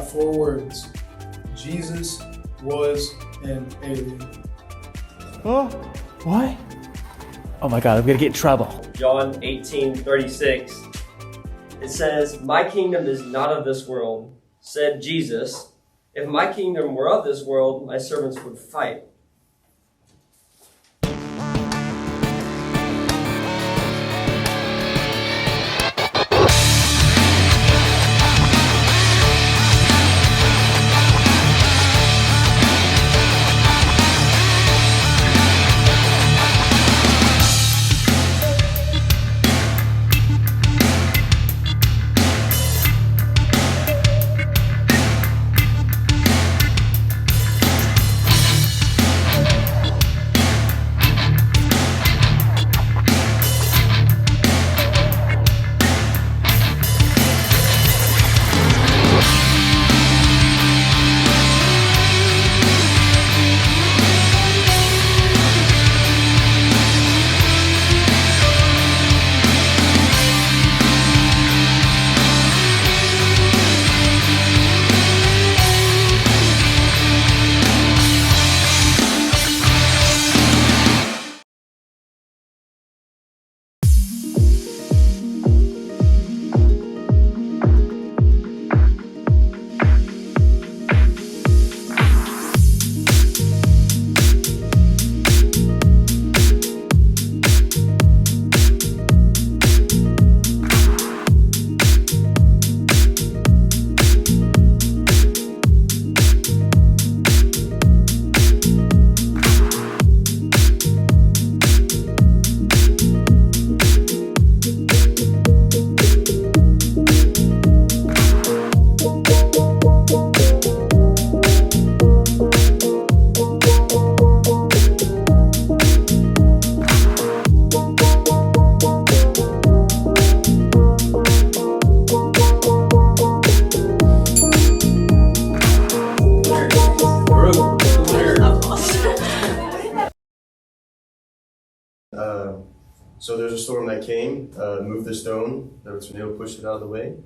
4 words. Jesus was an alien. Oh, what? Oh my God, I'm gonna get in trouble. John 18:36. It says, "My kingdom is not of this world," said Jesus. "If my kingdom were of this world, my servants would fight." So there's a storm that came, moved the stone, the tornado pushed it out of the way.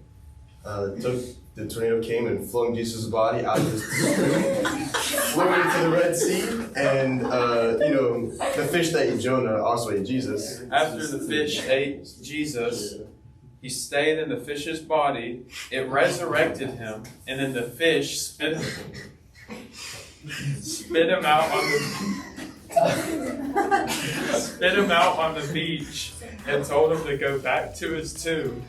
The tornado came and flung Jesus' body out of his flung into the Red Sea, and the fish that ate Jonah also ate Jesus. After the fish ate Jesus, he stayed in the fish's body, it resurrected him, and then the fish spit him out on the beach and told him to go back to his tomb.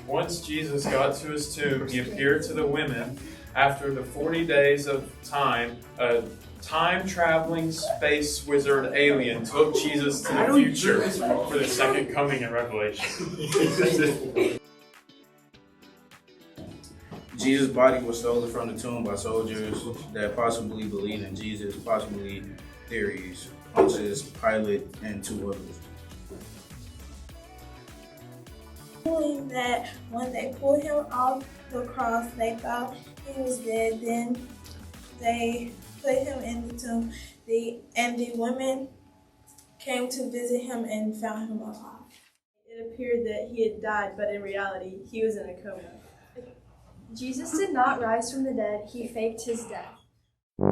Once Jesus got to his tomb, he appeared to the women. After the 40 days of time, a time-traveling space wizard alien took Jesus to the future for the second coming in Revelation. Jesus' body was stolen from the tomb by soldiers that possibly believed in Jesus, possibly theories, Pontius Pilate, and 2 others. Knowing that when they pulled him off the cross, they thought he was dead. Then they put him in the tomb, and the women came to visit him and found him alive. It appeared that he had died, but in reality, he was in a coma. Jesus did not rise from the dead, he faked his death. So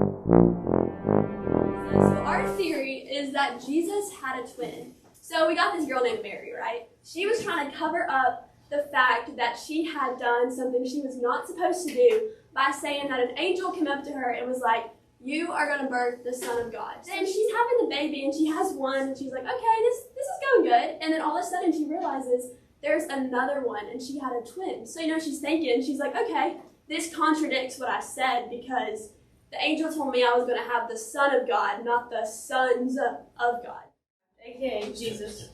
our theory is that Jesus had a twin. So we got this girl named Mary, right? She was trying to cover up the fact that she had done something she was not supposed to do by saying that an angel came up to her and was like, "You are going to birth the Son of God." And she's having the baby and she has one and she's like, okay, this is going good. And then all of a sudden she realizes there's another one and she had a twin. So, she's thinking, she's like, okay, this contradicts what I said because the angel told me I was going to have the Son of God, not the sons of God. AKA Jesus.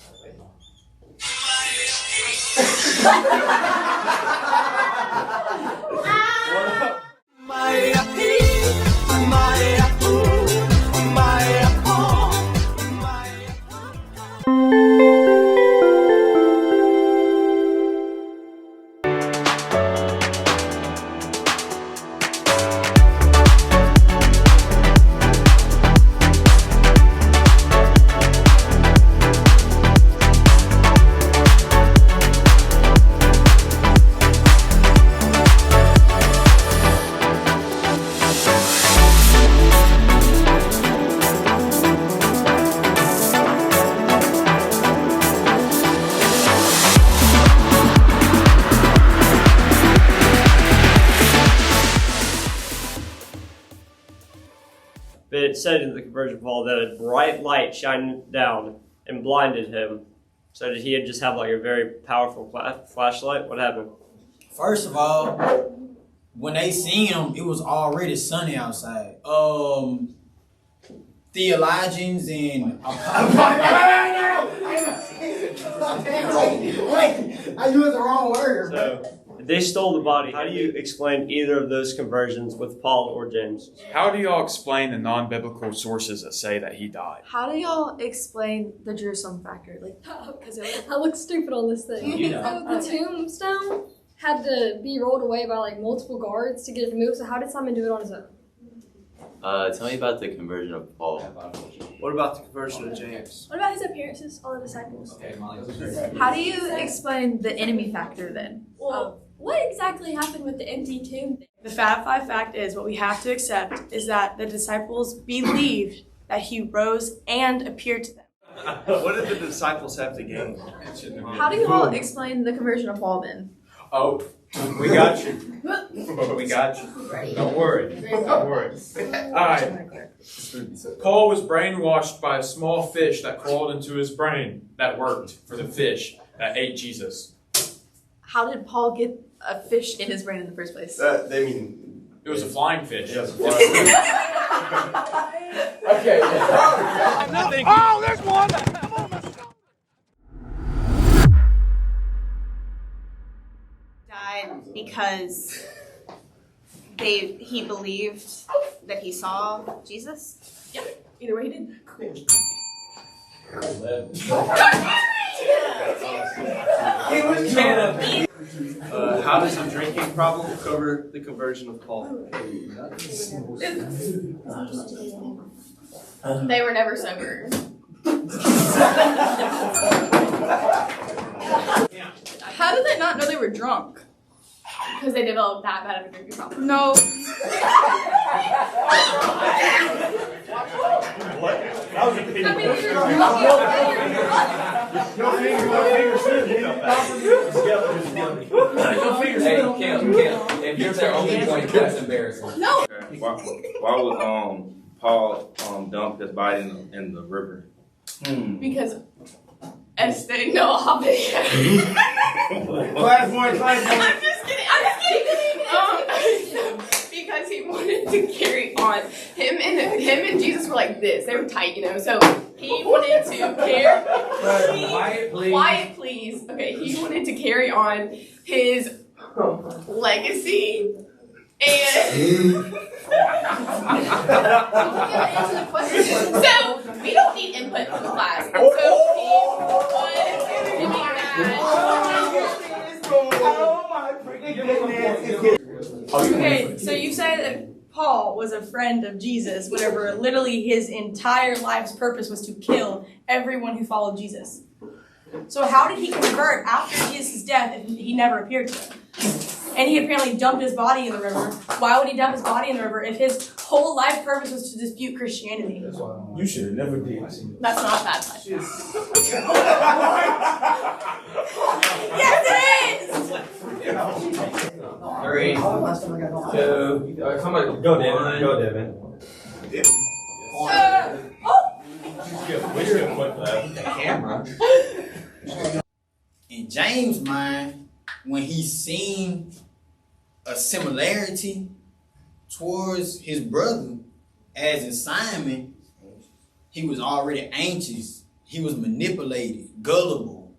it said in the conversion of Paul that a bright light shined down and blinded him. So did he just have like a very powerful flashlight? What happened? First of all, when they seen him, it was already sunny outside. Theologians and I used the wrong word. So they stole the body. How do you explain either of those conversions with Paul or James? How do y'all explain the non-biblical sources that say that he died? How do y'all explain the Jerusalem factor? Like, Because I look stupid on this thing. You know. So the tombstone had to be rolled away by like multiple guards to get it removed. So how did Simon do it on his own? Tell me about the conversion of Paul. What about the conversion of James? What about his appearances, all the disciples? How do you explain the enemy factor then? Well, what exactly happened with the empty tomb? The Fab Five fact is what we have to accept is that the disciples believed that he rose and appeared to them. What did the disciples have to gain? How do you all explain the conversion of Paul then? Oh, we got you. We got you. Don't worry. Don't worry. All right. Paul was brainwashed by a small fish that crawled into his brain that worked for the fish that ate Jesus. How did Paul get a fish in his brain in the first place? It was a flying fish. Yeah, it was a flying fish. Okay. Oh, there's one! Died because he believed that he saw Jesus. Yeah, either way he did. How does a drinking problem cover the conversion of Paul? They were never sober. How did they not know they were drunk? Because they developed that bad of a drinking problem. No. That was a pity. Hey, Kim, if you're their only point, that's embarrassing. No. Why would Paul dump his body in the river? Because they know how big. Class one. I'm just kidding. Because he wanted to carry on. Him and Jesus were like this. They were tight, so he wanted to carry. Quiet, please. Okay, he wanted to carry on his legacy. And so we don't need input from the class. And so he was doing that. Okay, so you say that Paul was a friend of Jesus, whatever, literally his entire life's purpose was to kill everyone who followed Jesus. So how did he convert after Jesus' death if he never appeared to them? And he apparently dumped his body in the river. Why would he dump his body in the river if his whole life purpose was to dispute Christianity? You should have never did. That's not bad. Yes, it is! 3, 2, come on, go, Devin. Go, Devin. Camera. In James' mind, when he seen a similarity towards his brother, as in Simon, he was already anxious. He was manipulated, gullible.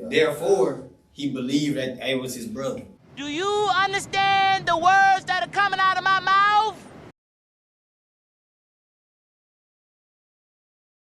Therefore, he believed that it was his brother. Do you understand the words that are coming out of my mouth?